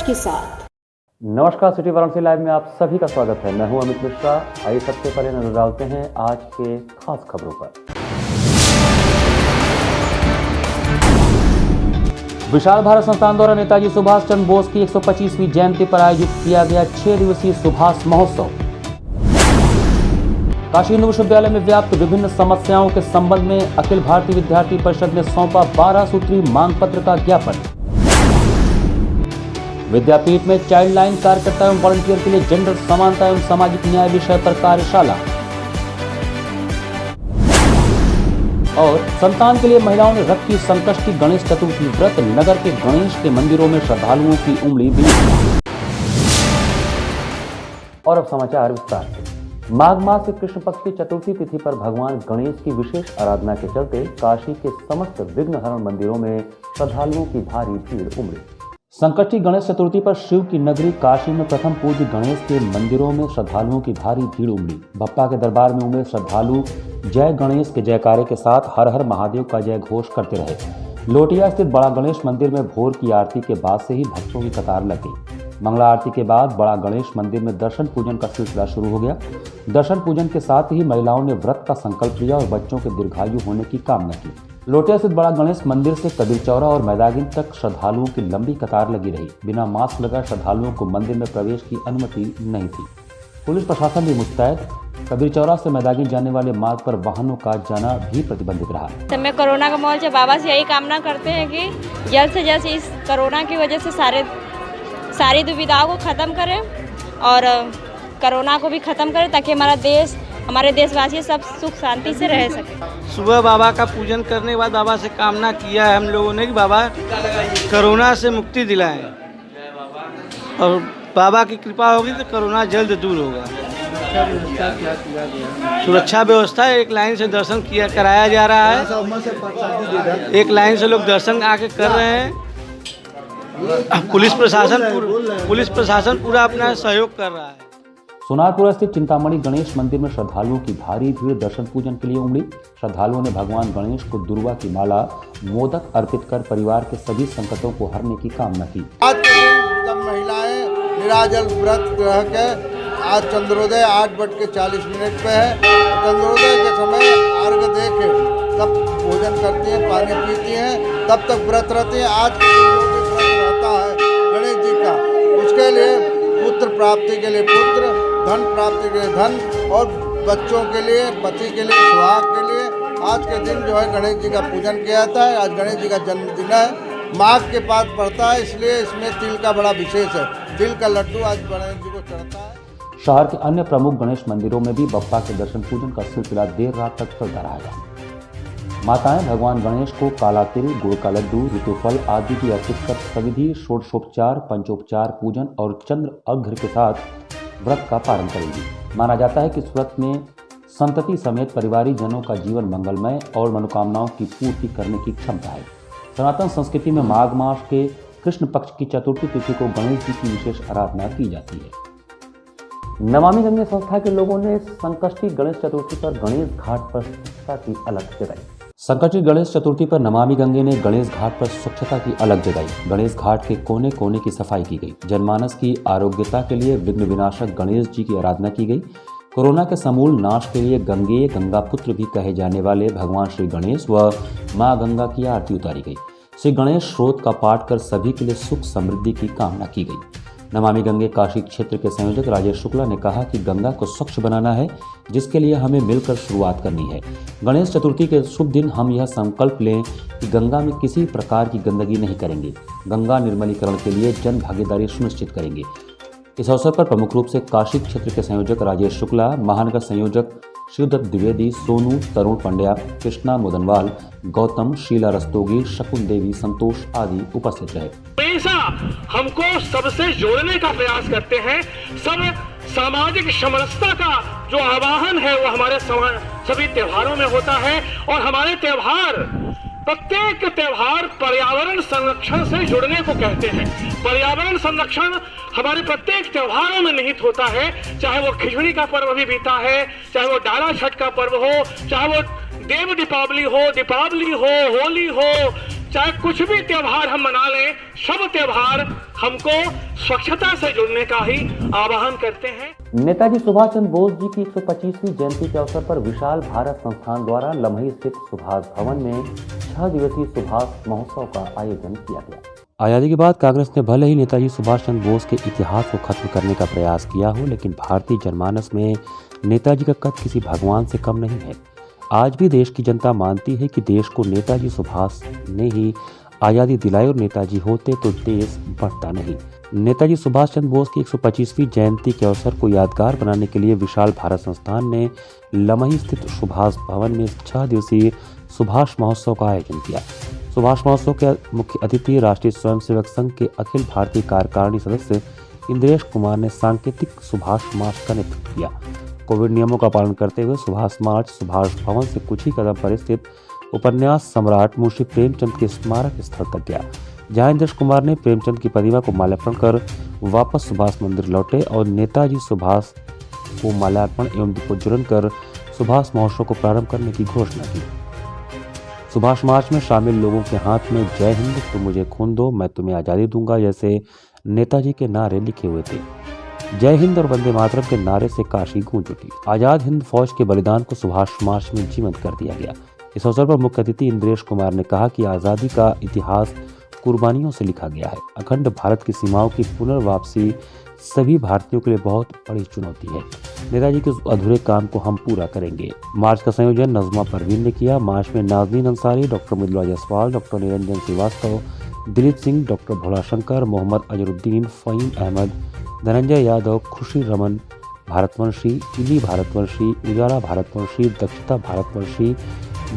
के साथ। नमस्कार, सिटी वाराणसी लाइव में आप सभी का स्वागत है। मैं हूं अमित मिश्रा। आइए सबसे पहले नजर डालते हैं आज के खास खबरों पर। विशाल भारत संस्थान द्वारा नेताजी सुभाष चंद्र बोस की 125वीं जयंती पर आयोजित किया गया 6 दिवसीय सुभाष महोत्सव। काशी हिंदू विश्वविद्यालय में व्याप्त विभिन्न समस्याओं के संबंध में अखिल भारतीय विद्यार्थी परिषद ने सौंपा 12 सूत्री मांग पत्र का ज्ञापन। विद्यापीठ में चाइल्ड लाइन कार्यकर्ता एवं वॉलंटियर के लिए जेंडर समानता एवं सामाजिक न्याय विषय पर कार्यशाला। और संतान के लिए महिलाओं ने रखी संकष्टी गणेश चतुर्थी व्रत। नगर के गणेश के मंदिरों में श्रद्धालुओं की उमड़ी भीड़। और अब समाचार विस्तार से। माघ मास के कृष्ण पक्ष की चतुर्थी तिथि पर भगवान गणेश की विशेष आराधना के चलते काशी के समस्त विघ्नहरण मंदिरों में श्रद्धालुओं की भारी भीड़ उमड़ी। संकष्टी गणेश चतुर्थी पर शिव की नगरी काशी में प्रथम पूज्य गणेश के मंदिरों में श्रद्धालुओं की भारी भीड़ उमड़ी। बप्पा के दरबार में उमड़े श्रद्धालु जय गणेश के जयकारे के साथ हर हर महादेव का जय घोष करते रहे। लोटिया स्थित बड़ा गणेश मंदिर में भोर की आरती के बाद से ही भक्तों की कतार लग गई। मंगला आरती के बाद बड़ा गणेश मंदिर में दर्शन पूजन का सिलसिला शुरू हो गया। दर्शन पूजन के साथ ही महिलाओं ने व्रत का संकल्प लिया और बच्चों के दीर्घायु होने की कामना की। लोटिया स्थित बड़ा गणेश मंदिर से कबीर चौरा और मैदागिन तक श्रद्धालुओं की लंबी कतार लगी रही। बिना मास्क लगाए श्रद्धालुओं को मंदिर में प्रवेश की अनुमति नहीं थी। पुलिस प्रशासन भी मुस्तैद। कबीर चौरा से मैदागिन जाने वाले मार्ग पर वाहनों का जाना भी प्रतिबंधित रहा। समय कोरोना का माहौल है, बाबा से यही कामना करते हैं कि जल्द से जल्द इस कोरोना की वजह से सारी दुविधाओं को ख़त्म करें और कोरोना को भी ख़त्म करें ताकि हमारे देशवासी सब सुख शांति से रह सके। सुबह बाबा का पूजन करने के बाद बाबा से कामना किया है हम लोगों ने कि बाबा कोरोना से मुक्ति दिलाएं और बाबा की कृपा होगी तो कोरोना जल्द दूर होगा। सुरक्षा व्यवस्था एक लाइन से दर्शन कराया जा रहा है। एक लाइन से लोग दर्शन आके कर रहे हैं। पुलिस प्रशासन पूरा अपना सहयोग कर रहा है। सोनारपुर स्थित चिंतामणि गणेश मंदिर में श्रद्धालुओं की भारी भीड़ दर्शन पूजन के लिए उमड़ी। श्रद्धालुओं ने भगवान गणेश को दुर्वा की माला, मोदक अर्पित कर परिवार के सभी संकटों को हरने की कामना की। आज के दिन जब महिलाएं निराजल व्रत ग्रह के आज चंद्रोदय 8:40 पे है। चंद्रोदय के समय अर्घ दे के तब भोजन करती हैं, पानी पीती हैं, तब तक व्रत रहती हैं। आज के दिन व्रत रहता है गणेश जी का। उसके लिए पुत्र प्राप्ति के लिए पुत्र, धन प्राप्ति के लिए धन और बच्चों के लिए, पति के लिए, सुहाग के लिए आज के दिन जो है गणेश जी का पूजन किया जाता है। आज गणेश जी का जन्मदिन है। माघ के पास पड़ता है, इसलिए इसमें तिल का बड़ा विशेष है। तिल का लड्डू आज गणेश जी को चढ़ता है। शहर के अन्य प्रमुख गणेश मंदिरों में भी बप्पा के दर्शन पूजन का सिलसिला देर रात तक चलता रहेगा। माताएं भगवान गणेश को काला तिल, गुड़ का लड्डू, ऋतुफल आदि की अर्पित कर सविधि षोडशोपचार, पंचोपचार पूजन और चंद्र अर्घ्य के साथ व्रत का पालन करेंगी। माना जाता है कि इस व्रत में संतति समेत परिवारिक जनों का जीवन मंगलमय और मनोकामनाओं की पूर्ति करने की क्षमता है। सनातन संस्कृति में माघ मास के कृष्ण पक्ष की चतुर्थी तिथि को गणेश जी की विशेष आराधना की जाती है। नमामि गंगे संस्था के लोगों ने संकष्टी गणेश चतुर्थी पर गणेश घाट पर स्वच्छता की अलग जगाई। संकष्टी गणेश चतुर्थी पर नमामि गंगे ने गणेश घाट पर स्वच्छता की अलग जगाई। गणेश घाट के कोने कोने की सफाई की गई। जनमानस की आरोग्यता के लिए विघ्न विनाशक गणेश जी की आराधना की गई। कोरोना के समूल नाश के लिए गंगेय गंगा पुत्र भी कहे जाने वाले भगवान श्री गणेश व मां गंगा की आरती उतारी गई। श्री गणेश स्रोत का पाठ कर सभी के लिए सुख समृद्धि की कामना की गई। नमामि गंगे काशी क्षेत्र के संयोजक राजेश शुक्ला ने कहा कि गंगा को स्वच्छ बनाना है, जिसके लिए हमें मिलकर शुरुआत करनी है। गणेश चतुर्थी के शुभ दिन हम यह संकल्प लें कि गंगा में किसी प्रकार की गंदगी नहीं करेंगे। गंगा निर्मलीकरण के लिए जन भागीदारी सुनिश्चित करेंगे। इस अवसर पर प्रमुख रूप से काशी क्षेत्र के संयोजक राजेश शुक्ला, महानगर संयोजक शिवदत्त द्विवेदी, सोनू, तरुण पंड्या, कृष्णा मोदनवाल, गौतम, शीला रस्तोगी, शकुन देवी, संतोष आदि उपस्थित रहे। हमेशा हमको सबसे जोड़ने का प्रयास करते हैं। सब सामाजिक समरसता का जो आवाहन है वो हमारे सभी त्योहारों में होता है और हमारे प्रत्येक त्योहार पर्यावरण संरक्षण से जुड़ने को कहते हैं। पर्यावरण संरक्षण हमारे प्रत्येक त्योहारों में निहित होता है, चाहे वो खिचड़ी का पर्व भी बीता है, चाहे वो डाला छठ का पर्व हो, चाहे वो देव दीपावली हो, होली हो, चाहे कुछ भी त्योहार हम मना लें, सब त्योहार हमको स्वच्छता से जुड़ने का ही आह्वान करते हैं। नेताजी सुभाष चंद्र बोस जी की 125वीं जयंती के अवसर पर विशाल भारत संस्थान द्वारा लम्ही स्थित सुभाष भवन में 6 दिवसीय सुभाष महोत्सव का आयोजन किया गया। आजादी के बाद कांग्रेस ने भले ही नेताजी सुभाष चंद्र बोस के इतिहास को खत्म करने का प्रयास किया हो, लेकिन भारतीय जनमानस में नेताजी का कद किसी भगवान से कम नहीं है। आज भी देश की जनता मानती है कि देश को नेताजी सुभाष ने ही आज़ादी दिलाई और नेताजी होते तो देश बढ़ता नहीं। नेताजी सुभाष चंद्र बोस की 125वीं जयंती के अवसर को यादगार बनाने के लिए विशाल भारत संस्थान ने लम्ही स्थित सुभाष भवन में 6 दिवसीय सुभाष महोत्सव का आयोजन किया। सुभाष महोत्सव के मुख्य अतिथि राष्ट्रीय स्वयंसेवक संघ के अखिल भारतीय कार्यकारिणी सदस्य इंद्रेश कुमार ने सांकेतिक सुभाष मार्च का नेतृत्व किया। कोविड नियमों का पालन करते हुए सुभाष मार्च सुभाष भवन से कुछ ही कदम पर स्थित उपन्यास सम्राट मुंशी प्रेमचंद के स्मारक स्थल तक गया, जहां इंद्रेश कुमार ने प्रेमचंद की प्रतिमा को माल्यार्पण कर वापस सुभाष मंदिर लौटे और नेताजी सुभाष को माल्यार्पण एवं दीपोज्वलन कर सुभाष महोत्सव को प्रारंभ करने की घोषणा की। सुभाष मार्च में शामिल लोगों के हाथ में जय हिंद, तुम मुझे खून दो, मैं तुम्हें आज़ादी दूंगा जैसे नेताजी के नारे लिखे हुए थे। जय हिंद और वंदे मातरम के नारे से काशी गूंज उठी। आजाद हिंद फौज के बलिदान को सुभाष मार्च में जीवंत कर दिया गया। इस अवसर पर मुख्य अतिथि इंद्रेश कुमार ने कहा कि आज़ादी का इतिहास कुर्बानियों से लिखा गया है। अखंड भारत की सीमाओं की पुनर्वापसी सभी भारतीयों के लिए बहुत बड़ी चुनौती है। नेताजी के अधूरे काम को हम पूरा करेंगे। मार्च का संयोजन नज़मा परवीन ने किया। मार्च में Naznin Ansari, doctor Mridula Jaiswal, doctor Niranjan Srivastava, Dilip Singh, doctor Bholashankar, Mohammad Azharuddin, Fahim Ahmed, Dhananjay Yadav, Khushi Raman Bharatvanshi, Ili Bharatvanshi, Ujala Bharatvanshi, Dakshata Bharatvanshi,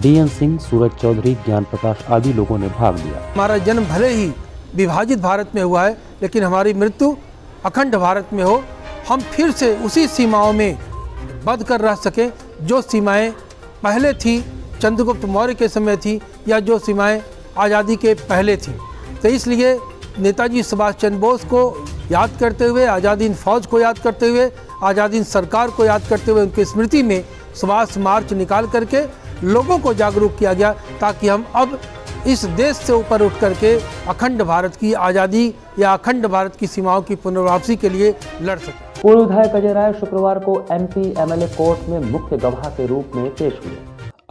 DN Singh, Suraj Chaudhary, Gyan Prakash आदि लोगों ने भाग लिया। हमारा जन्म भले ही विभाजित भारत में हुआ है, लेकिन हमारी मृत्यु अखंड भारत में हो, हम फिर से उसी सीमाओं में बंध कर रह सकें जो सीमाएं पहले थी, चंद्रगुप्त मौर्य के समय थी, या जो सीमाएं आज़ादी के पहले थी। तो इसलिए नेताजी सुभाष चंद्र बोस को याद करते हुए, आज़ादी हिंद फौज को याद करते हुए, आज़ादी हिंद सरकार को याद करते हुए उनकी स्मृति में सुभाष मार्च निकाल करके लोगों को जागरूक किया गया, ताकि हम अब इस देश से ऊपर उठ करके अखंड भारत की आज़ादी या अखंड भारत की सीमाओं की पुनर्वापसी के लिए लड़ सकें। पूर्व विधायक अजय राय शुक्रवार को एमपी एमएलए कोर्ट में मुख्य गवाह के रूप में पेश हुए।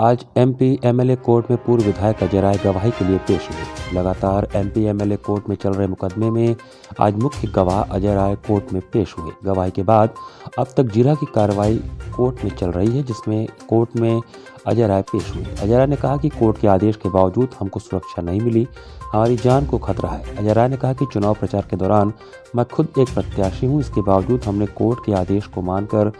आज एमपी एमएलए कोर्ट में पूर्व विधायक अजय राय गवाही के लिए पेश हुए। लगातार एमपी एमएलए कोर्ट में चल रहे मुकदमे में आज मुख्य गवाह अजय राय कोर्ट में पेश हुए। गवाही के बाद अब तक जिरह की कार्रवाई कोर्ट में चल रही है, जिसमें कोर्ट में अजय राय पेश हुए। अजय राय ने कहा कि कोर्ट के आदेश के बावजूद हमको सुरक्षा नहीं मिली, हमारी जान को खतरा है। अजय राय ने कहा कि चुनाव प्रचार के दौरान मैं खुद एक प्रत्याशी हूं, इसके बावजूद हमने कोर्ट के आदेश को मानकर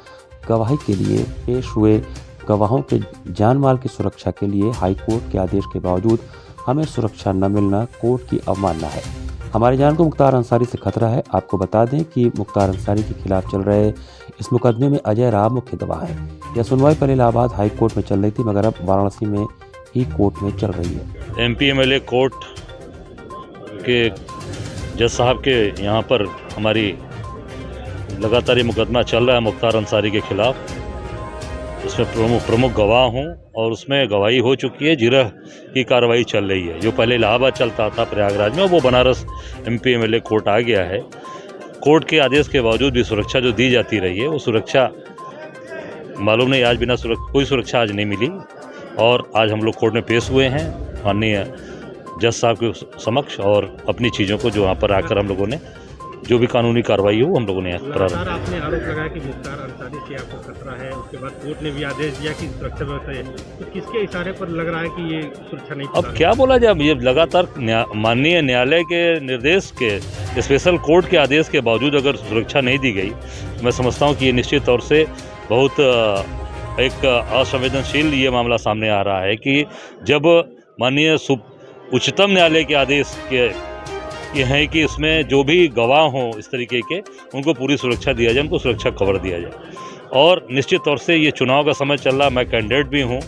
गवाही के लिए पेश हुए। गवाहों के जान माल की सुरक्षा के लिए हाई कोर्ट के आदेश के बावजूद हमें सुरक्षा न मिलना कोर्ट की अवमानना है। हमारी जान को मुख्तार अंसारी से खतरा है। आपको बता दें कि मुख्तार अंसारी के खिलाफ चल रहे इस मुकदमे में अजय राय मुख्य गवाह है। यह सुनवाई पहले इलाहाबाद हाई कोर्ट में चल रही थी, मगर अब वाराणसी में ही कोर्ट में चल रही है। एमपी एमएलए कोर्ट के जज साहब के यहाँ पर हमारी लगातार ये मुकदमा चल रहा है मुख्तार अंसारी के खिलाफ। उसमें प्रमुख गवाह हूँ और उसमें गवाही हो चुकी है। जिरह की कार्रवाई चल रही है। जो पहले इलाहाबाद चलता था प्रयागराज में, वो बनारस एमपी एमएलए कोर्ट आ गया है। कोर्ट के आदेश के बावजूद भी सुरक्षा जो दी जाती रही है, वो सुरक्षा मालूम नहीं आज बिना कोई सुरक्षा आज नहीं मिली। और आज हम लोग कोर्ट में पेश हुए हैं माननीय जज साहब के समक्ष, और अपनी चीज़ों को जो वहाँ पर आकर हम लोगों ने जो भी कानूनी कार्रवाई हो हम लोगों ने लगातार आपने आरोप लगाया कि मुख्तार अंसारी से आपको खतरा है, उसके बाद कोर्ट ने भी आदेश दिया कि सुरक्षा व्यवस्था है, तो किसके इशारे पर लग रहा है कि ये सुरक्षा नहीं? अब क्या बोला जाए, ये लगातार माननीय न्यायालय के निर्देश के स्पेशल कोर्ट के आदेश के बावजूद अगर सुरक्षा नहीं दी गई, मैं समझता हूँ कि ये निश्चित तौर से बहुत एक असंवेदनशील ये मामला सामने आ रहा है कि जब माननीय उच्चतम न्यायालय के आदेश के ये है कि इसमें जो भी गवाह हों इस तरीके के, उनको पूरी सुरक्षा दिया जाए, उनको सुरक्षा कवर दिया जाए। और निश्चित तौर से ये चुनाव का समय चल रहा, मैं कैंडिडेट भी हूँ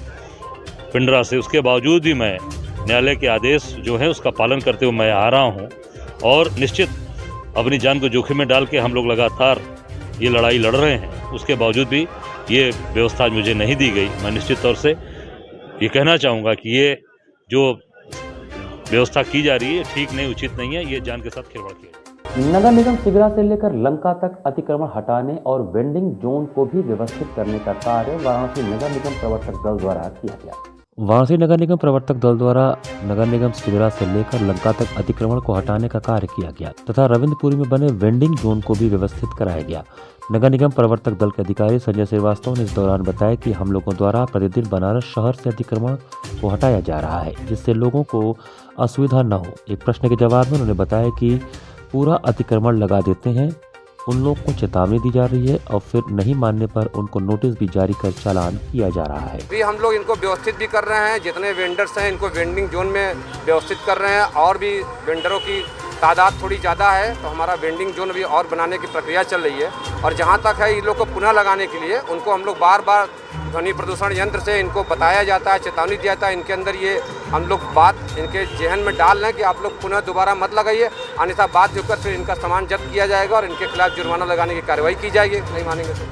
पिंडरा से, उसके बावजूद भी मैं न्यायालय के आदेश जो है उसका पालन करते हुए मैं आ रहा हूँ। और निश्चित अपनी जान को जोखिम में डाल के हम लोग लगातार ये लड़ाई लड़ रहे हैं, उसके बावजूद भी ये व्यवस्था मुझे नहीं दी गई। मैं निश्चित तौर से ये कहना चाहूँगा कि ये जो व्यवस्था की जा रही है ठीक नहीं, उचित नहीं है, ये जान के साथ खिलवाड़ किया। नगर निगम सिगरा से लेकर लंका तक अतिक्रमण हटाने और वेंडिंग जोन को भी व्यवस्थित करने का कार्य वाराणसी नगर निगम प्रवर्तक दल द्वारा किया गया। वाराणसी नगर निगम प्रवर्तक दल द्वारा नगर निगम सिगरा से लेकर लंका तक अतिक्रमण को हटाने का कार्य किया गया तथा रविंद्रपुरी में बने वेंडिंग जोन को भी व्यवस्थित कराया गया। नगर निगम प्रवर्तक दल के अधिकारी संजय श्रीवास्तव ने इस दौरान बताया कि हम लोगों द्वारा प्रतिदिन बनारस शहर से अतिक्रमण को हटाया जा रहा है, जिससे लोगों को असुविधा न हो। एक प्रश्न के जवाब में उन्होंने बताया कि पूरा अतिक्रमण लगा देते हैं, उन लोगों को चेतावनी दी जा रही है और फिर नहीं मानने पर उनको नोटिस भी जारी कर चालान किया जा रहा है। भी हम लोग इनको व्यवस्थित भी कर रहे हैं, जितने वेंडर्स हैं इनको वेंडिंग जोन में व्यवस्थित कर रहे हैं और भी वेंडरों की तादाद थोड़ी ज़्यादा है तो हमारा वेंडिंग जोन भी और बनाने की प्रक्रिया चल रही है। और जहाँ तक है इन लोग को पुनः लगाने के लिए उनको हम लोग बार बार ध्वनि प्रदूषण यंत्र से इनको बताया जाता है, चेतावनी दिया जाता है। इनके अंदर ये हम लोग बात इनके जहन में डाल रहे हैं कि आप लोग पुनः दोबारा मत लगाइए, अन्यथा बात होकर फिर इनका सामान जब्त किया जाएगा और इनके खिलाफ जुर्माना लगाने की कार्रवाई की जाएगी, नहीं मानेंगे तो।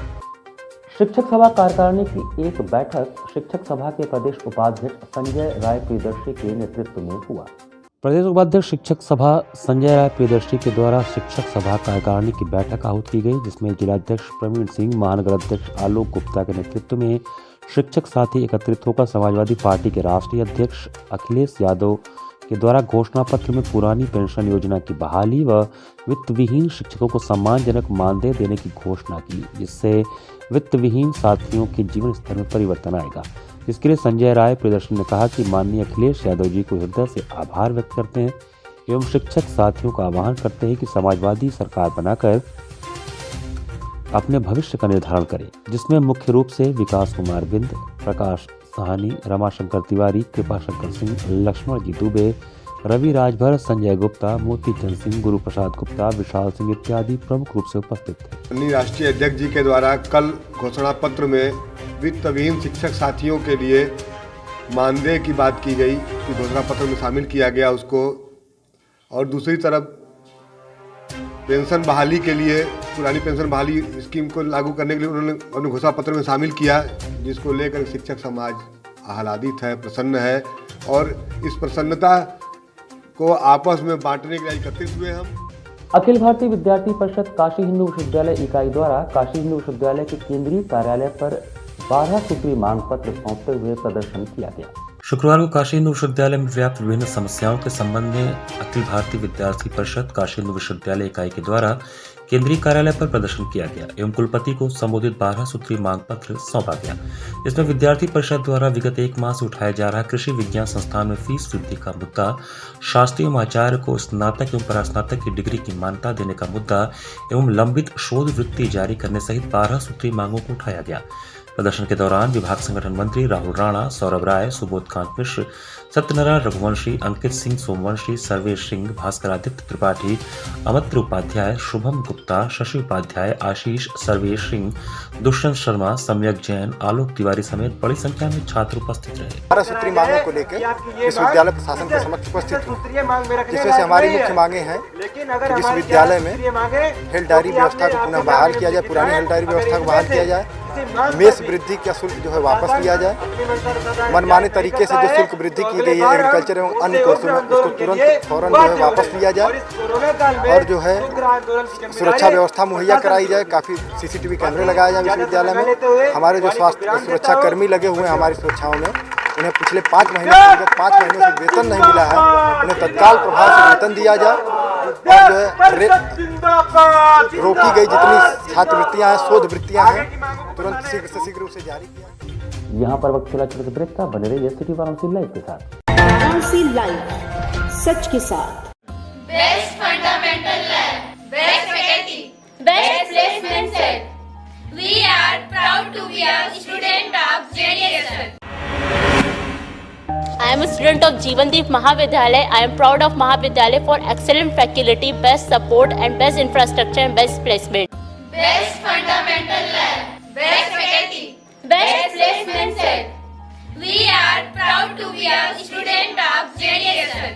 शिक्षक सभा कार्यकारिणी की एक बैठक शिक्षक सभा के प्रदेश उपाध्यक्ष संजय राय प्रियदर्शी के नेतृत्व में हुआ। प्रदेश उपाध्यक्ष शिक्षक सभा संजय राय प्रियदर्शी के द्वारा शिक्षक सभा कार्यकारिणी की बैठक आहूत की गई, जिसमें जिलाध्यक्ष प्रवीण सिंह, महानगर अध्यक्ष आलोक गुप्ता के नेतृत्व में शिक्षक साथी एकत्रित होकर समाजवादी पार्टी के राष्ट्रीय अध्यक्ष अखिलेश यादव के द्वारा घोषणा पत्र में पुरानी पेंशन योजना की बहाली व वित्त विहीन शिक्षकों को सम्मानजनक मानदेय देने की घोषणा की, जिससे वित्त विहीन साथियों के जीवन स्तर में परिवर्तन आएगा। इसके लिए संजय राय प्रियदर्शी ने कहा कि माननीय अखिलेश यादव जी को हृदय से आभार व्यक्त करते हैं एवं शिक्षक साथियों का आह्वान करते हैं कि समाजवादी सरकार बनाकर अपने भविष्य का निर्धारण करें, जिसमें मुख्य रूप से विकास कुमार बिंद, प्रकाश साहनी, रमाशंकर तिवारी, कृपाशंकर सिंह, लक्ष्मण जी दुबे, रवि राजभर, संजय गुप्ता, मोती चंद सिंह, गुरु प्रसाद गुप्ता, विशाल सिंह इत्यादि प्रमुख रूप से उपस्थित थे। राष्ट्रीय अध्यक्ष जी के द्वारा कल घोषणा पत्र में वित्त विहीन शिक्षक साथियों के लिए मानदेय की बात की गई कि घोषणा पत्र में शामिल किया गया उसको, और दूसरी तरफ पेंशन बहाली के लिए पुरानी पेंशन बहाली स्कीम को लागू करने के लिए उन्होंने घोषणा पत्र में शामिल किया, जिसको लेकर शिक्षक समाज आह्लादित है, प्रसन्न है और इस प्रसन्नता को आपस में बांटने के लिए एकत्रित हुए हम। अखिल भारतीय विद्यार्थी परिषद काशी हिंदू विश्वविद्यालय इकाई द्वारा काशी हिंदू विश्वविद्यालय के केंद्रीय कार्यालय पर 12 सूत्री मांग पत्र सौंपते हुए प्रदर्शन किया गया। शुक्रवार को काशी हिंदू विश्वविद्यालय में व्याप्त विभिन्न समस्याओं के संबंध में अखिल भारतीय विद्यार्थी परिषद काशी हिंदू विश्वविद्यालय इकाई के द्वारा केंद्रीय कार्यालय पर प्रदर्शन किया गया एवं कुलपति को संबोधित 12 सूत्री मांग पत्र सौंपा गया। इसमें विद्यार्थी परिषद द्वारा विगत 1 माह से उठाया जा रहा कृषि विज्ञान संस्थान में फीस वृद्धि का मुद्दा, शास्त्रीय आचार्य को स्नातक एवं परास्नातक की डिग्री की मान्यता देने का मुद्दा एवं लंबित शोध वृत्ति जारी करने सहित 12 सूत्री मांगों को उठाया गया। प्रदर्शन के दौरान विभाग संगठन मंत्री राहुल राणा, सौरभ राय, सुबोध कांत मिश्र, सत्यनारायण रघुवंशी, अंकित सिंह सोमवंशी, सर्वेश सिंह, भास्करादित्य त्रिपाठी, अमत्र उपाध्याय, शुभम गुप्ता, शशि उपाध्याय, आशीष, सर्वेश सिंह, दुष्यंत शर्मा, सम्यक जैन, आलोक तिवारी समेत बड़ी संख्या में छात्र उपस्थित रहे। 12 सूत्री मांगों को लेकर विश्वविद्यालय प्रशासन के समक्ष उपस्थित हुए, जिसमें से हमारी मुख्य मांगे हैं कि विश्वविद्यालय में हेल्थ डायरी व्यवस्था को पुनः बहाल किया जाए, पुरानी हेल्थ डायरी व्यवस्था को बहाल किया जाए, मेस वृद्धि का शुल्क जो है वापस लिया जाए, मनमाने तरीके से जो शुल्क वृद्धि की गई है एग्रीकल्चर एवं अन्य कोर्सों में उसको तुरंत फौरन जो है वापस लिया जाए और जो है सुरक्षा व्यवस्था मुहैया कराई जाए। काफ़ी CCTV कैमरे लगाए जाए विश्वविद्यालय में। हमारे जो स्वास्थ्य सुरक्षा कर्मी लगे हुए हैं हमारी सुरक्षाओं में, उन्हें पिछले 5 महीनों से वेतन नहीं मिला है, उन्हें तत्काल प्रभाव से वेतन दिया जाए और जो है रोकी गई जितनी छात्रवृत्तियां हैं, शोध वृत्तियां हैं, तुरंत शीघ्र से शीघ्र उसे जारी किया। यहाँ पर वक्त चला छोटे ब्रेक का, बने रहिए सिटी वाराणसी लाइव के साथ। वाराणसी लाइव, सच के साथ। Best fundamental lab, best faculty, best placement set. We are proud to be a student of JDSL. I am a student of Jeevandeep Mahavidyalaya. I am proud of Mahavidyalaya for excellent faculty, best support and best infrastructure and best placement. Best fundamental lab, best faculty, best placement set. We are proud to be a student of JDSL.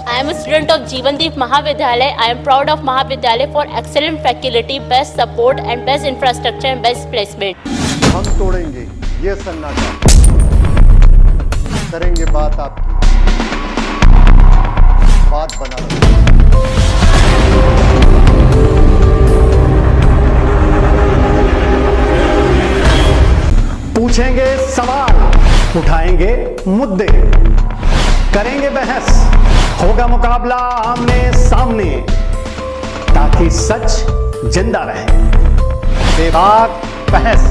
I am a student of Jeevandeep Mahavidyalaya. I am proud of Mahavidyalaya for excellent faculty, best support and best infrastructure and best placement. हम तोड़ेंगे ये सन्नाटा, करेंगे बात आपकी। साथ बना रहे। पूछेंगे सवाल, उठाएंगे मुद्दे, करेंगे बहस, होगा मुकाबला आमने सामने, ताकि सच जिंदा रहे। बेबाक बहस।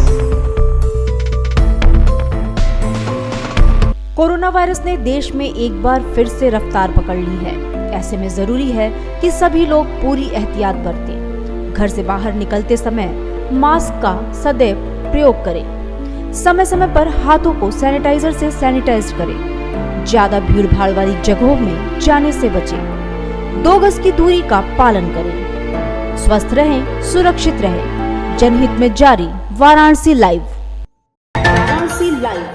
कोरोना वायरस ने देश में एक बार फिर से रफ्तार पकड़ ली है। ऐसे में जरूरी है कि सभी लोग पूरी एहतियात बरतें। घर से बाहर निकलते समय मास्क का सदैव प्रयोग करें। समय समय पर हाथों को सैनिटाइजर से सैनिटाइज करें। ज्यादा भीड़ भाड़ वाली जगहों में जाने से बचें। 2 गज की दूरी का पालन करें। स्वस्थ रहें, सुरक्षित रहें। जनहित में जारी वाराणसी लाइव। वाराणसी लाइव,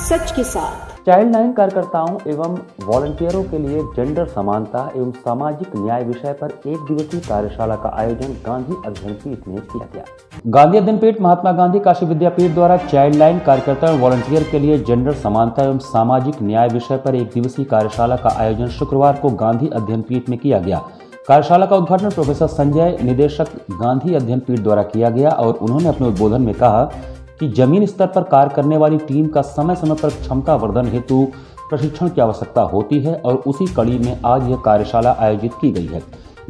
सच के साथ। चाइल्ड लाइन कार्यकर्ताओं एवं वॉलंटियरों के लिए जेंडर समानता एवं सामाजिक न्याय विषय पर 1 दिवसीय कार्यशाला का आयोजन गांधी अध्ययन पीठ में किया गया। गांधी अध्ययन पीठ महात्मा गांधी काशी विद्यापीठ द्वारा चाइल्ड लाइन कार्यकर्ता एवं वॉलंटियर के लिए जेंडर समानता एवं सामाजिक न्याय विषय पर 1 दिवसीय कार्यशाला का आयोजन शुक्रवार को गांधी अध्ययन पीठ में किया गया। कार्यशाला का उद्घाटन प्रोफेसर संजय, निदेशक गांधी अध्ययन पीठ द्वारा किया गया और उन्होंने अपने उद्बोधन में कहा कि जमीन स्तर पर कार्य करने वाली टीम का समय समय पर क्षमता वर्धन हेतु प्रशिक्षण की आवश्यकता होती है और उसी कड़ी में आज यह कार्यशाला आयोजित की गई है।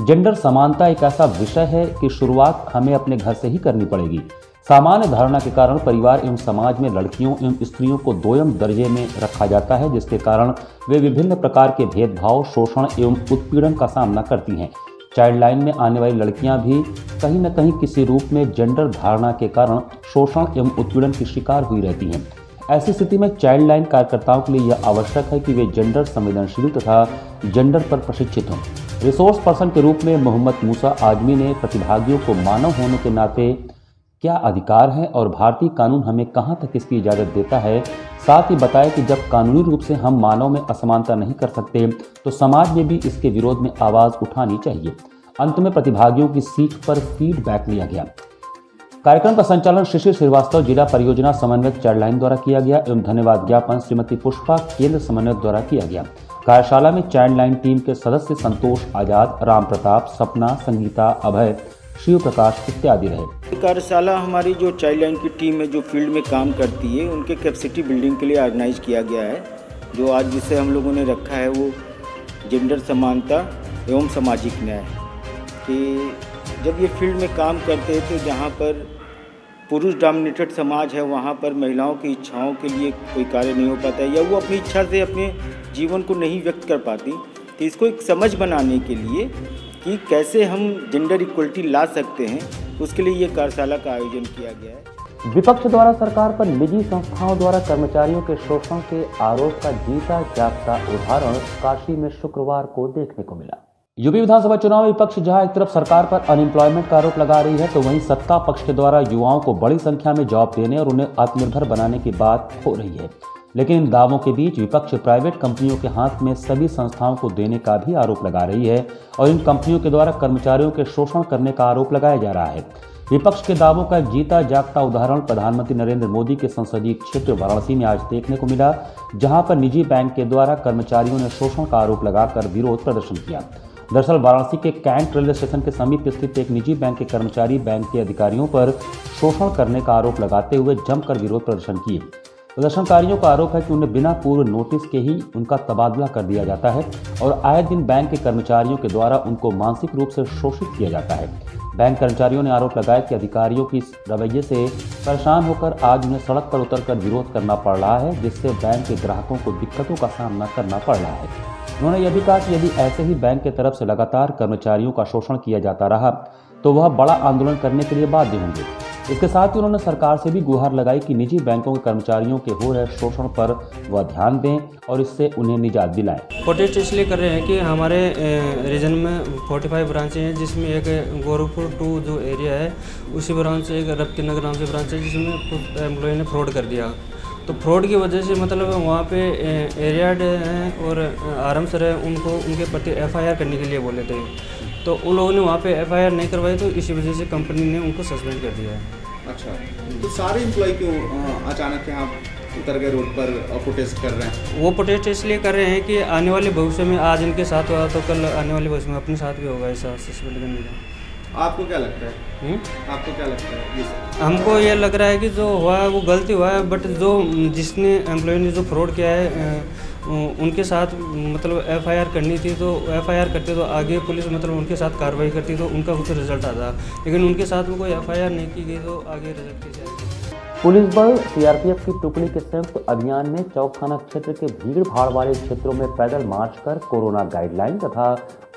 जेंडर समानता एक ऐसा विषय है कि शुरुआत हमें अपने घर से ही करनी पड़ेगी। सामान्य धारणा के कारण परिवार एवं समाज में लड़कियों एवं स्त्रियों को दोयम दर्जे में रखा जाता है, जिसके कारण वे विभिन्न प्रकार के भेदभाव, शोषण एवं उत्पीड़न का सामना करती हैं। चाइल्ड लाइन में आने वाली लड़कियां भी कहीं न कहीं किसी रूप में जेंडर धारणा के कारण शोषण एवं उत्पीड़न की शिकार हुई रहती हैं। ऐसी स्थिति में चाइल्ड लाइन कार्यकर्ताओं के लिए यह आवश्यक है कि वे जेंडर संवेदनशील तथा जेंडर पर प्रशिक्षित हों। रिसोर्स पर्सन के रूप में मोहम्मद मूसा आजमी ने प्रतिभागियों को मानव होने के नाते क्या अधिकार है और भारतीय कानून हमें कहां तक इसकी इजाज़त देता है, साथ ही बताया कि जब कानूनी रूप से हम मानव में असमानता नहीं कर सकते तो समाज में भी इसके विरोध में आवाज़ उठानी चाहिए। अंत में प्रतिभागियों की सीख पर फीडबैक लिया गया। कार्यक्रम का संचालन शिशिर श्रीवास्तव, जिला परियोजना समन्वयक चाइल्ड लाइन द्वारा किया गया एवं धन्यवाद ज्ञापन श्रीमती पुष्पा, केंद्र समन्वयक द्वारा किया गया। कार्यशाला में चाइल्ड लाइन टीम के सदस्य संतोष आजाद, राम प्रताप, सपना, संगीता, अभय, शिव प्रकाश इत्यादि रहे। कार्यशाला हमारी जो चाइल्ड लाइन की टीम है जो फील्ड में काम करती है उनके कैपेसिटी बिल्डिंग के लिए ऑर्गेनाइज किया गया है। जो आज जिसे हम लोगों ने रखा है वो जेंडर समानता एवं सामाजिक न्याय, कि जब ये फील्ड में काम करते हैं तो जहाँ पर पुरुष डोमिनेटेड समाज है वहाँ पर महिलाओं की इच्छाओं के लिए कोई कार्य नहीं हो पाता है या वो अपनी इच्छा से अपने जीवन को नहीं व्यक्त कर पाती। तो इसको एक समझ बनाने के लिए कि कैसे हम जेंडर इक्वलिटी ला सकते हैं, उसके लिए ये कार्यशाला का आयोजन किया गया है। विपक्ष द्वारा सरकार पर निजी संस्थाओं द्वारा कर्मचारियों के शोषण के आरोप का जीता जागता उदाहरण काशी में शुक्रवार को देखने को मिला। यूपी विधानसभा चुनाव में विपक्ष जहां एक तरफ सरकार पर अनएम्प्लॉयमेंट का आरोप लगा रही है तो वहीं सत्ता पक्ष के द्वारा युवाओं को बड़ी संख्या में जॉब देने और उन्हें आत्मनिर्भर बनाने की बात हो रही है। लेकिन इन दावों के बीच विपक्ष प्राइवेट कंपनियों के हाथ में सभी संस्थाओं को देने का भी आरोप लगा रही है और इन कंपनियों के द्वारा कर्मचारियों के शोषण करने का आरोप लगाया जा रहा है। विपक्ष के दावों का जीता जागता उदाहरण प्रधानमंत्री नरेंद्र मोदी के संसदीय क्षेत्र वाराणसी में आज देखने को मिला, जहां पर निजी बैंक के द्वारा कर्मचारियों ने शोषण का आरोप लगाकर विरोध प्रदर्शन किया। दरअसल वाराणसी के कैंट रेलवे स्टेशन के समीप स्थित एक निजी बैंक के कर्मचारी बैंक के अधिकारियों पर शोषण करने का आरोप लगाते हुए जमकर विरोध प्रदर्शन किए। प्रदर्शनकारियों का आरोप है कि उन्हें बिना पूर्व नोटिस के ही उनका तबादला कर दिया जाता है और आए दिन बैंक के कर्मचारियों के द्वारा उनको मानसिक रूप से शोषित किया जाता है। बैंक कर्मचारियों ने आरोप लगाया कि अधिकारियों की इस रवैये से परेशान होकर आज उन्हें सड़क पर उतरकर विरोध करना पड़ रहा है, जिससे बैंक के ग्राहकों को दिक्कतों का सामना करना पड़ रहा है। उन्होंने यह भी कहा कि यदि ऐसे ही बैंक की तरफ से लगातार कर्मचारियों का शोषण किया जाता रहा तो वह बड़ा आंदोलन करने के लिए बाध्य होंगे। इसके साथ ही उन्होंने सरकार से भी गुहार लगाई कि निजी बैंकों के कर्मचारियों के हो रहे शोषण पर वह ध्यान दें और इससे उन्हें निजात दिलाएं। प्रोटेस्ट इसलिए कर रहे हैं कि हमारे रीजन में 45 ब्रांचें हैं, जिसमें एक गोरखपुर 2 जो एरिया है उसी ब्रांच से एक रफ्ती नगर नाम से ब्रांच है जिसमें एम्प्लॉय ने फ्रॉड कर दिया। तो फ्रॉड की वजह से मतलब वहाँ पे एरिया हैं और आरएम सर है, उनको उनके प्रति FIR करने के लिए बोले थे, तो उन लोगों ने वहाँ पे FIR नहीं करवाई, तो इसी वजह से कंपनी ने उनको सस्पेंड कर दिया है। अच्छा, तो सारे एम्प्लॉय क्यों अचानक यहाँ उतर गए रोड पर और प्रोटेस्ट कर रहे हैं? वो प्रोटेस्ट इसलिए कर रहे हैं कि आने वाले भविष्य में आज इनके साथ हुआ तो कल आने वाले भविष्य में अपने साथ भी होगा, ऐसा सस्पेंड करने का। आपको क्या लगता है? आपको क्या लगता है? हमको ये लग रहा है कि जो हुआ है वो गलती हुआ है, बट जो जिसने एम्प्लॉय ने जो फ्रॉड किया है उनके साथ मतलब एफआईआर करनी थी, तो एफआईआर करते तो आगे पुलिस मतलब उनके साथ कार्रवाई करती तो उनका कुछ रिजल्ट आता, लेकिन उनके साथ में कोई एफआईआर नहीं की गई तो आगे रिजल्ट कैसे आएगा। पुलिस बल सीआरपीएफ की टुकड़ी के संयुक्त अभियान में चौक थाना क्षेत्र के भीड़ भाड़ वाले क्षेत्रों में पैदल मार्च कर कोरोना गाइडलाइन तथा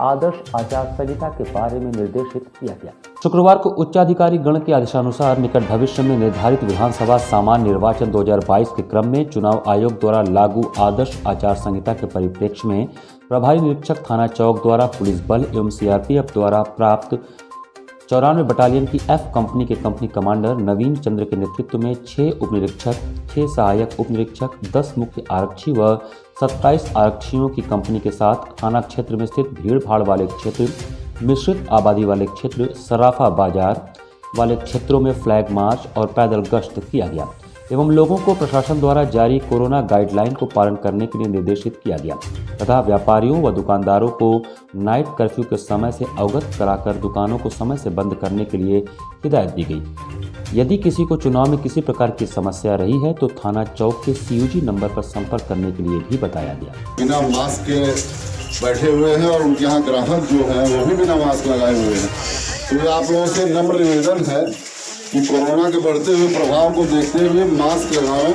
आदर्श आचार संहिता के बारे में निर्देशित किया गया। शुक्रवार को उच्चाधिकारी गण के आदेशानुसार निकट भविष्य में निर्धारित विधानसभा सामान्य निर्वाचन 2022 के क्रम में चुनाव आयोग द्वारा लागू आदर्श आचार संहिता के परिप्रेक्ष्य में प्रभारी निरीक्षक थाना चौक द्वारा पुलिस बल एवं सीआरपीएफ द्वारा प्राप्त 94 बटालियन की एफ कंपनी के कंपनी कमांडर नवीन चंद्र के नेतृत्व में 6 उप निरीक्षक, 6 सहायक उप निरीक्षक, 10 मुख्य आरक्षी व 27 आरक्षियों की कंपनी के साथ थाना क्षेत्र में स्थित भीड़ भाड़ वाले क्षेत्र, मिश्रित आबादी वाले क्षेत्र, सराफा बाजार वाले क्षेत्रों में फ्लैग मार्च और पैदल गश्त किया गया एवं लोगों को प्रशासन द्वारा जारी कोरोना गाइडलाइन को पालन करने के लिए निर्देशित किया गया तथा व्यापारियों व दुकानदारों को नाइट कर्फ्यू के समय से अवगत कराकर दुकानों को समय से बंद करने के लिए हिदायत दी गई। यदि किसी को चुनाव में किसी प्रकार की समस्या रही है तो थाना चौक के CUG नंबर पर संपर्क करने के लिए भी बताया गया। बिना मास्क के बैठे हुए हैं और उनके यहाँ ग्राहक जो है वो भी बिना मास्क लगाए हुए हैं, तो आप लोगों से नम्र निवेदन है कि कोरोना के बढ़ते हुए प्रभाव को देखते हुए मास्क लगाएं।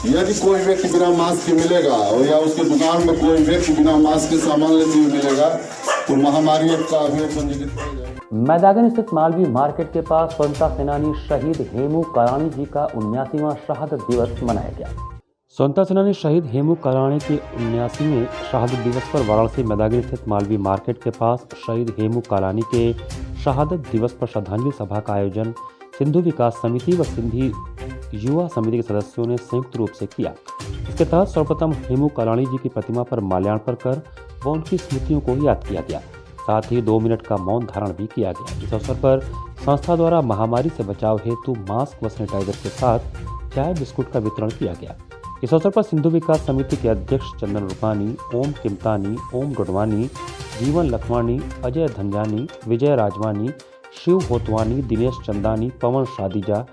यदि कोई व्यक्ति बिना मास्क के मिलेगा और या उसके दुकान में कोई व्यक्ति बिना मास्क के सामान लेते हुए मिलेगा तो महामारी का अभियोग पंजीकृत किया जाएगा। मैदागन स्थित मालवीय मार्केट के पास स्वतंत्रता सेनानी शहीद हेमू कालाणी जी का 79वां शहादत दिवस मनाया गया। स्वतंत्रता सेनानी शहीद हेमू कालाणी के 79वें शहादत दिवस पर वाराणसी मैदागन स्थित मालवीय मार्केट के पास शहीद हेमू कालाणी के शहादत दिवस पर श्रद्धांजलि सभा का आयोजन सिंधु विकास समिति व सिंधी युवा समिति के सदस्यों ने संयुक्त रूप से किया। इसके तहत सर्वप्रथम हेमू कालाणी जी की प्रतिमा पर माल्यार्पण कर व उनकी स्मृतियों को याद किया गया। साथ ही 2 मिनट का मौन धारण भी किया गया। इस अवसर पर संस्था द्वारा महामारी से बचाव हेतु मास्क व सैनिटाइजर के साथ चाय बिस्कुट का वितरण किया गया। इस अवसर पर सिंधु विकास समिति के अध्यक्ष चंदन रूपानी, ओम किमतानी, ओम डोडवानी, जीवन लखवानी, अजय धंजानी, विजय राजवानी, शिव होतवानी, दिनेश चंदानी, पवन शादिजा,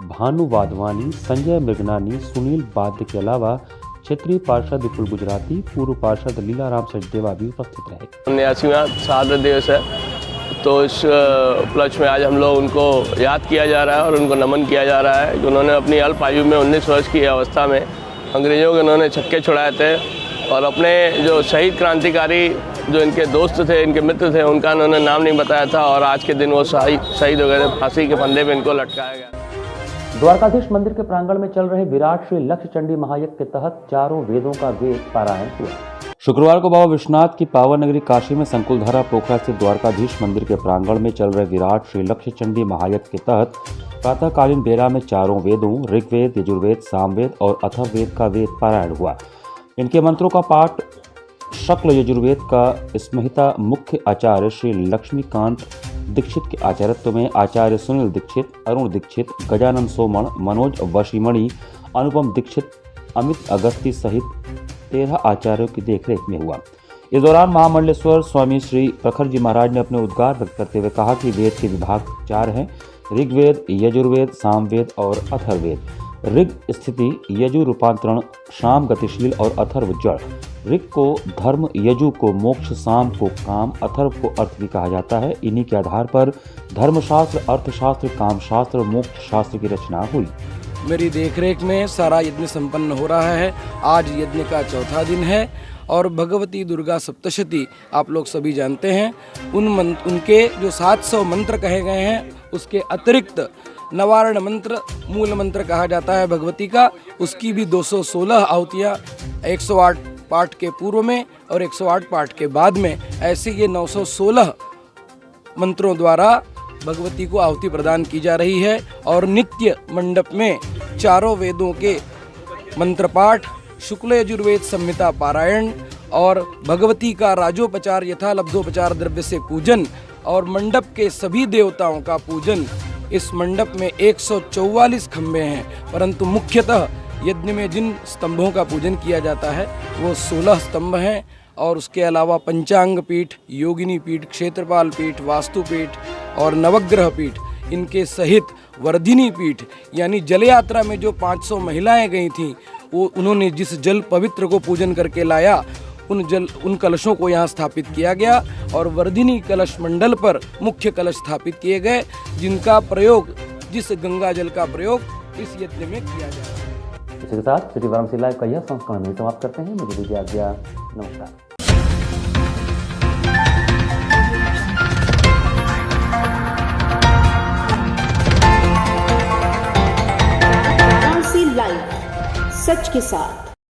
भानु वाधवानी, संजय मृगनानी, सुनील बाद्य के अलावा क्षेत्रीय पार्षद विपुल गुजराती, पूर्व पार्षद लीलाराम सचदेवा भी उपस्थित रहे। 79वां शहादत दिवस है, तो इस उपलक्ष्य में आज हम लोग उनको याद किया जा रहा है और उनको नमन किया जा रहा है कि उन्होंने अपनी अल्प आयु में 19 वर्ष की अवस्था में अंग्रेजों के उन्होंने छक्के छुड़ाए थे और अपने जो शहीद क्रांतिकारी जो इनके दोस्त थे, इनके मित्र थे, उनका उन्होंने नाम नहीं बताया था और आज के दिन वो शहीद हो गए थे। फांसी के फंदे पे इनको लटकाया गया। द्वारकाधीश मंदिर के प्रांगण में चल रहे विराट श्री लक्ष्य चंडी महायज्ञ के तहत चारों वेदों का वेद पारायण हुआ। शुक्रवार को बाबा विश्वनाथ की पावन नगरी काशी में संकुलधारा पोखरा स्थित द्वारकाधीश मंदिर के प्रांगण में चल रहे विराट श्री लक्ष्य चंडी महायज्ञ के तहत प्रातःकालीन बेला में चारों वेदों ऋग्वेद, यजुर्वेद, सामवेद और अथर्ववेद का वेद पारायण हुआ। इनके मंत्रों का पाठ शुक्ल यजुर्वेद का संहिता मुख्य आचार्य श्री लक्ष्मीकांत दीक्षित के आचार्यत्व में आचार्य सुनील दीक्षित, अरुण दीक्षित, गजानन सोमण, मनोज वशीमणि, अनुपम दीक्षित, अमित अगस्ती सहित 13 आचार्यों की देखरेख में हुआ। इस दौरान महामंडलेश्वर स्वामी श्री प्रखर जी महाराज ने अपने उद्गार व्यक्त करते हुए कहा कि वेद के विभाग 4 हैं, ऋग्वेद, यजुर्वेद, सामवेद और अथर्ववेद। ऋग स्थिति, यजु रूपांतरण, शाम गतिशील और अथर्व जड़। ऋग को धर्म, यजु को मोक्ष, साम को काम, अथर्व को अर्थ भी कहा जाता है। इन्हीं के आधार पर धर्मशास्त्र, अर्थशास्त्र, कामशास्त्र, मोक्ष शास्त्र की रचना हुई। मेरी देखरेख में सारा यज्ञ संपन्न हो रहा है। आज यज्ञ का चौथा दिन है और भगवती दुर्गा सप्तशती आप लोग सभी जानते हैं। उनके जो 700 मंत्र कहे गए हैं, उसके अतिरिक्त नवारण मंत्र, मूल मंत्र कहा जाता है भगवती का, उसकी भी 216 आहुतियाँ 108 पाठ के पूर्व में और 108 पाठ के बाद में, ऐसे ये 916 मंत्रों द्वारा भगवती को आहुति प्रदान की जा रही है। और नित्य मंडप में चारों वेदों के मंत्र पाठ, शुक्ल यजुर्वेद संहिता पारायण और भगवती का राजोपचार यथा लब्धोपचार द्रव्य से पूजन और मंडप के सभी देवताओं का पूजन। इस मंडप में 144 खंभे हैं, परंतु मुख्यतः यज्ञ में जिन स्तंभों का पूजन किया जाता है वो 16 स्तंभ हैं और उसके अलावा पंचांग पीठ, योगिनी पीठ, क्षेत्रपाल पीठ, वास्तु पीठ और नवग्रह पीठ, इनके सहित वर्धिनी पीठ यानी जल यात्रा में जो 500 महिलाएं गई थीं, वो उन्होंने जिस जल पवित्र को पूजन करके लाया उन कलशों को यहाँ स्थापित किया गया और वर्धिनी कलश मंडल पर मुख्य कलश स्थापित किए गए, जिनका प्रयोग, जिस गंगा जल का प्रयोग इस यज्ञ में किया जाए। इसी के साथ सिटी वाराणसी लाइव का यह संस्करण भी समाप्त करते हैं। मुझे दीजिए आज्ञा, नमस्कार। वाराणसी लाइव, सच के साथ।